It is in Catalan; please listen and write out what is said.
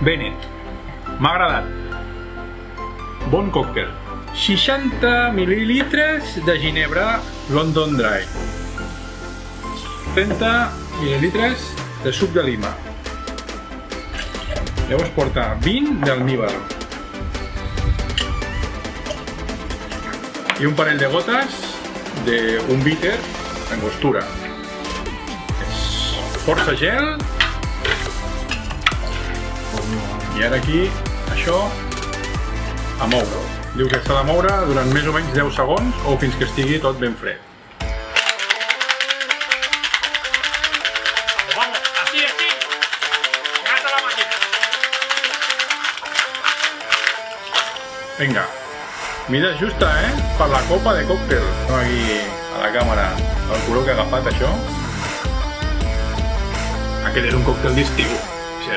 Bennett. M'ha agradat. Bon còctel. 60 mil·lilitres de ginebra London Dry. 30 mil·lilitres de suc de lima. Llavors porta 20 d'almíbar. I un parell de gotes d'un bitter d'angostura. És força gel. I ara aquí, això, a moure. Diu que s'ha de moure durant més o menys 10 segons o fins que estigui tot ben fred. Vinga, mida justa, per la copa de còctel. Aquí a la càmera el color que ha agafat això. Aquest és un còctel d'estiu.